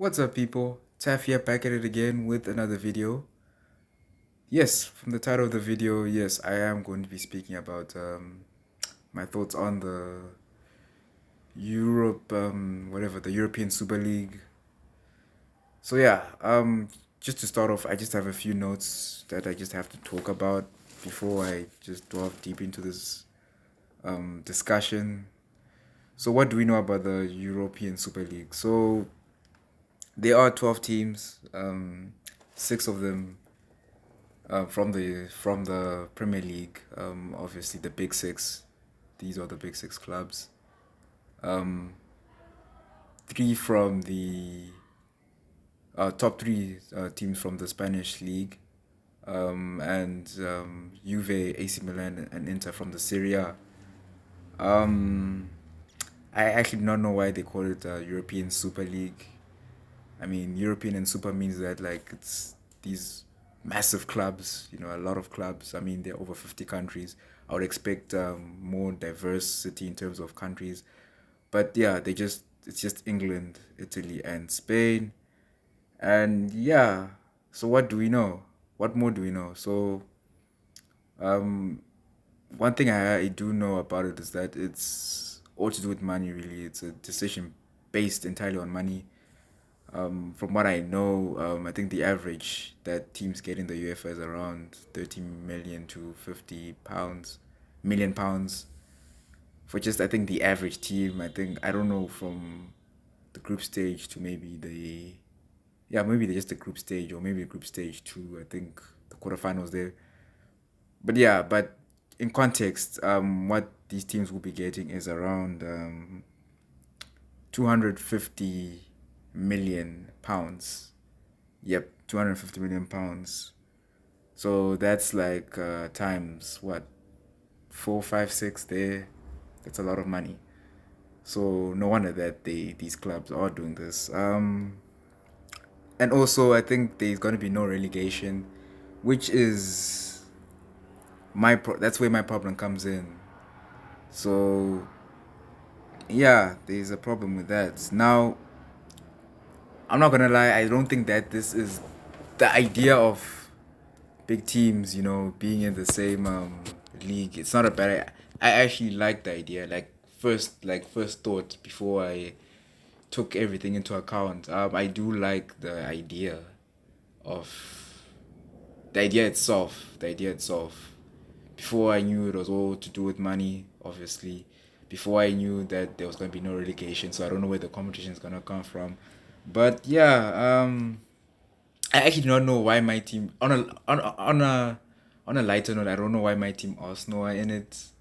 What's up, people? Taf here, back at it again with another video. Yes, from the title of the video, yes, I am going to be speaking about my thoughts on the Europe, whatever, the European Super League. So yeah, just to start off, I just have a few notes that I just have to talk about before I just delve deep into this discussion. So what do we know about the European Super League? So there are 12 teams, six of them from the Premier League. Obviously the big six. These are the big six clubs. Three from the top three teams from the Spanish league, and Juve, AC Milan, and Inter from the Serie A. I actually do not know why they call it European Super League. I mean, European and Super means that like it's these massive clubs, a lot of clubs. I mean, there are over 50 countries. I would expect more diversity in terms of countries. But yeah, it's just England, Italy, and Spain. And yeah, so what do we know? What more do we know? So one thing I do know about it is that it's all to do with money, really. It's a decision based entirely on money. From what I know, I think the average that teams get in the UEFA is around 30 million to 50 pounds, million pounds for just, I think, the average team. I think, I don't know, from the group stage to maybe just the group stage or maybe group stage two. I think the quarterfinals there. But yeah, but in context, what these teams will be getting is around 250 million pounds. Yep, 250 million pounds. So that's like times what, four, five, six there. That's a lot of money. So no wonder that these clubs are doing this. And also I think there's gonna be no relegation, which is that's where my problem comes in. So yeah, there's a problem with that. Now I'm not gonna lie, I don't think that this is the idea of big teams, being in the same league. It's not a bad. I actually like the idea. Like first thought before I took everything into account. I do like the idea of the idea itself. The idea itself. Before I knew it was all to do with money, obviously. Before I knew that there was gonna be no relegation, so I don't know where the competition is gonna come from. But yeah, I actually do not know why my team on a lighter note, I don't know why my team Arsenal are in it.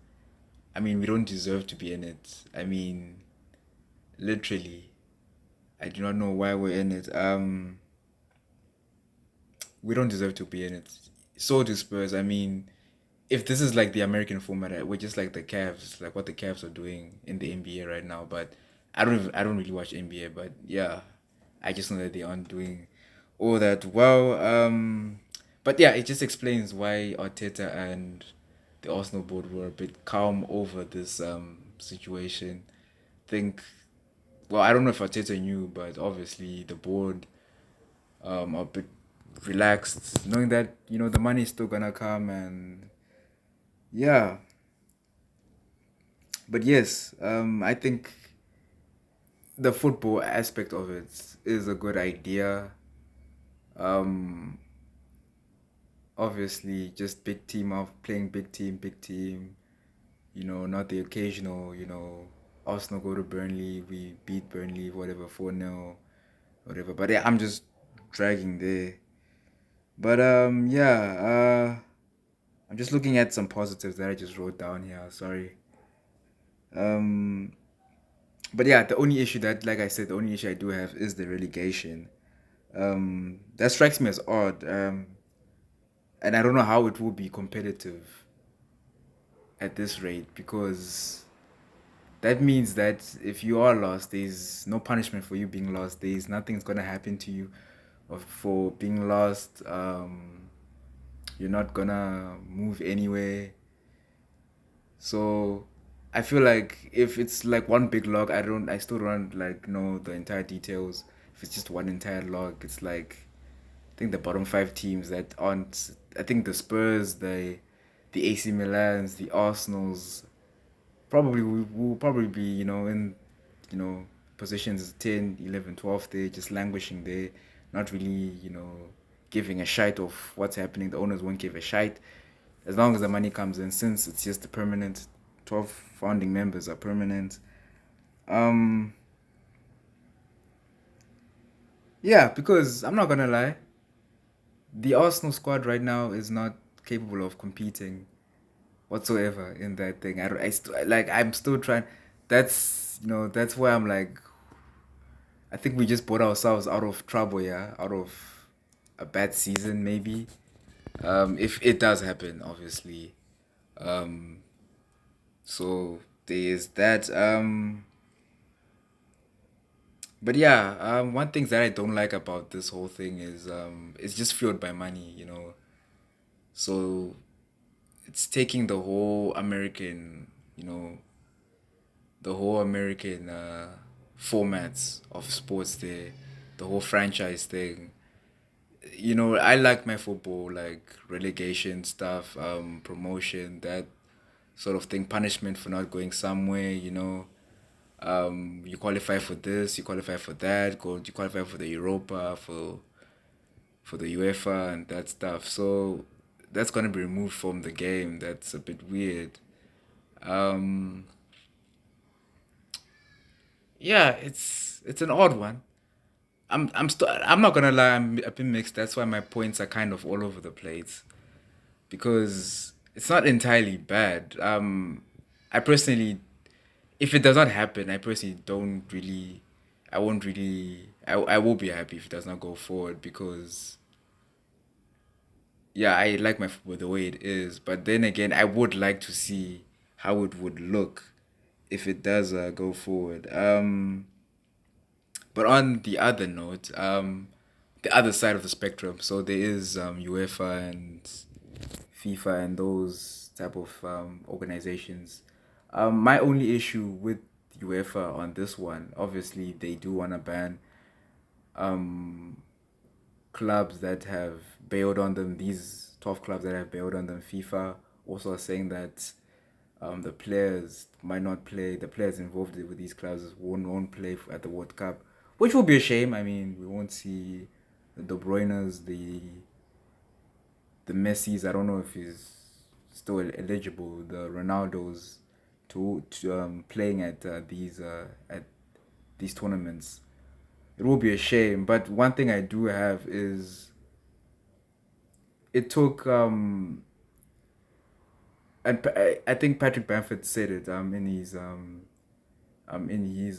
I mean, we don't deserve to be in it. I mean, literally, I do not know why we're in it. We don't deserve to be in it. So do Spurs. I mean, if this is like the American format, we're just like the Cavs, like what the Cavs are doing in the NBA right now. But I don't really watch NBA. But yeah, I just know that they aren't doing all that well. But yeah, it just explains why Arteta and the Arsenal board were a bit calm over this situation. Think, well, I don't know if Arteta knew, but obviously the board are a bit relaxed, knowing that the money is still gonna come, and yeah. But yes, I think the football aspect of it is a good idea. Um, Obviously, just big team of playing big team. Not the occasional. Arsenal go to Burnley, we beat Burnley, whatever, 4-0, whatever. But yeah, I'm just dragging there. But yeah, I'm just looking at some positives that I just wrote down here. Sorry. Um, but yeah, the only issue that, like I said, the only issue I do have is the relegation. That strikes me as odd. And I don't know how it will be competitive at this rate, because that means that if you are lost, there's no punishment for you being lost. There's nothing's gonna happen to you for being lost. You're not gonna move anywhere. So I feel like if it's like one big log, I still don't like know the entire details. if it's just one entire log, it's like I think the bottom five teams that aren't. I think the Spurs, the AC Milans, the Arsenals probably will probably be in you know positions 10, 11, 12. They're just languishing there, not really giving a shite of what's happening. The owners won't give a shite as long as the money comes in. Since it's just the permanent 12 founding members are permanent. Um, yeah, because I'm not gonna lie, the Arsenal squad right now is not capable of competing whatsoever in that thing. I don't. I still like. I'm still trying. That's why I'm like. I think we just bought ourselves out of trouble. Yeah, out of a bad season maybe. If it does happen, obviously. Um, so there is that. But yeah. One thing that I don't like about this whole thing is it's just fueled by money. So it's taking the whole American formats of sports there, the whole franchise thing. I like my football, like relegation stuff, promotion, that sort of thing, punishment for not going somewhere. You qualify for this, you qualify for that, you qualify for the Europa, for the UEFA and that stuff. So that's gonna be removed from the game. That's a bit weird. Um, yeah, it's an odd one. I'm not gonna lie, I'm a bit mixed. That's why my points are kind of all over the place because it's not entirely bad. I personally, if it does not happen, I personally don't really, I won't really, I will be happy if it does not go forward because yeah, I like my football the way it is. But then again, I would like to see how it would look if it does go forward. But on the other note, the other side of the spectrum, so there is UEFA and FIFA and those type of organizations. My only issue with UEFA on this one, obviously, they do want to ban clubs that have bailed on them. These 12 clubs that have bailed on them. FIFA also are saying that the players might not play. The players involved with these clubs won't play at the World Cup, which will be a shame. I mean, we won't see the De Bruyne's, the Messi's. I don't know if he's still eligible. The Ronaldo's to playing at these tournaments. It will be a shame. But one thing I do have is it took and I think Patrick Bamford said it in his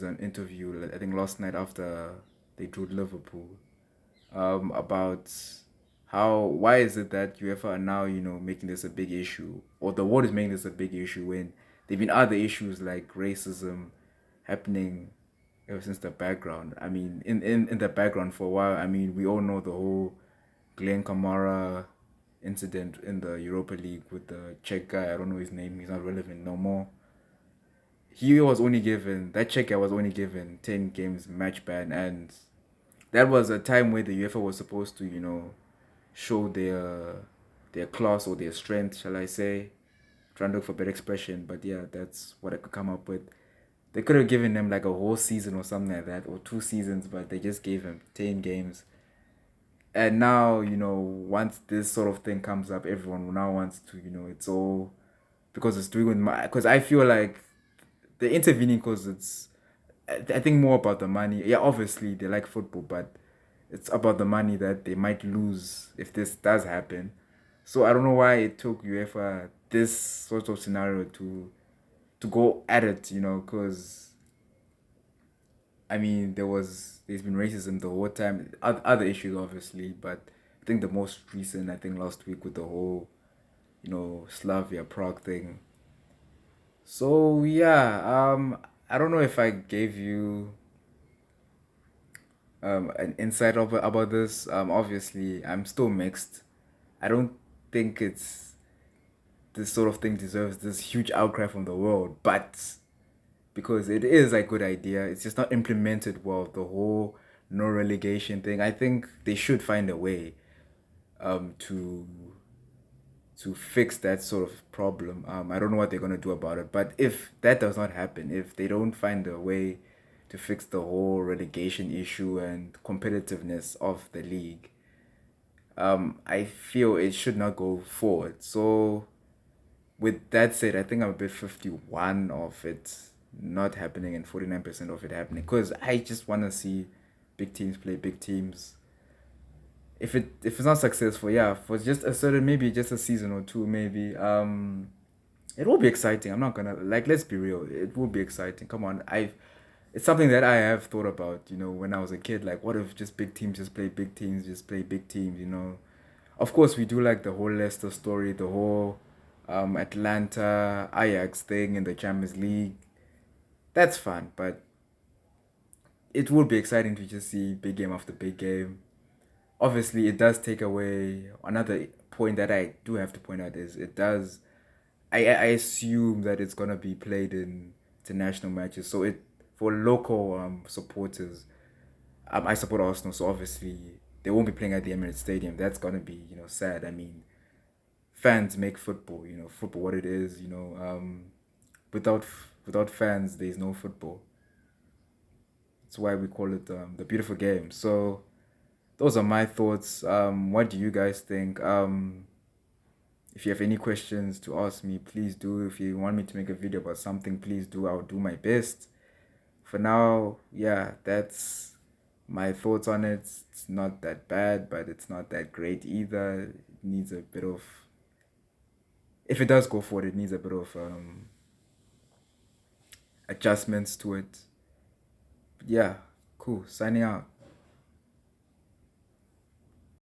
interview, like, I think last night after they drew Liverpool, about how why is it that UEFA are now making this a big issue, or the world is making this a big issue when there've been other issues like racism happening ever since the background. I mean, in the background for a while. I mean, we all know the whole Glenn Kamara incident in the Europa League with the Czech guy. I don't know his name. He's not relevant no more. That Czech guy was only given 10 games match ban, and that was a time where the UEFA was supposed to show their class or their strength, shall I say? Trying to look for a better expression, but yeah, that's what I could come up with. They could have given him like a whole season or something like that, or 2 seasons, but they just gave him 10 games. And now, once this sort of thing comes up, everyone now wants to, it's all because it's doing with my. Because I feel like they're intervening because I think more about the money. Yeah, obviously they like football, but it's about the money that they might lose if this does happen. So I don't know why it took UEFA this sort of scenario to go at it, because I mean there's been racism the whole time, other issues obviously, but I think the most recent, I think last week with the whole Slavia Prague thing. So yeah, I don't know if I gave you an insight about this. Obviously, I'm still mixed. I don't think it's this sort of thing deserves this huge outcry from the world, but because it is a good idea, it's just not implemented well. The whole no relegation thing. I think they should find a way to fix that sort of problem. I don't know what they're gonna do about it, but if that does not happen, if they don't find a way to fix the whole relegation issue and competitiveness of the league, I feel it should not go forward. So with that said, I think I'm a bit 51 of it not happening and 49% of it happening because I just want to see big teams play big teams. If it's not successful, yeah, for just a certain, maybe just a season or two, maybe it will be exciting. I'm not gonna, like, let's be real, it will be exciting. Come on, I've it's something that I have thought about, when I was a kid. Like, what if just big teams just play big teams, just play big teams? Of course, we do like the whole Leicester story, the whole Atlanta Ajax thing in the Champions League. That's fun, but it would be exciting to just see big game after big game. Obviously, it does take away another point that I do have to point out is it does. I assume that it's gonna be played in international matches, so it for local supporters. I support Arsenal, so obviously they won't be playing at the Emirates Stadium. That's gonna be sad. I mean, fans make football. Football what it is. Without without fans, there's no football. That's why we call it the beautiful game. So those are my thoughts. What do you guys think? If you have any questions to ask me, please do. If you want me to make a video about something, please do. I'll do my best. For now, yeah, that's my thoughts on it. It's not that bad, but it's not that great either. It needs a bit of, if it does go forward, it needs a bit of adjustments to it. But yeah, cool. Signing out.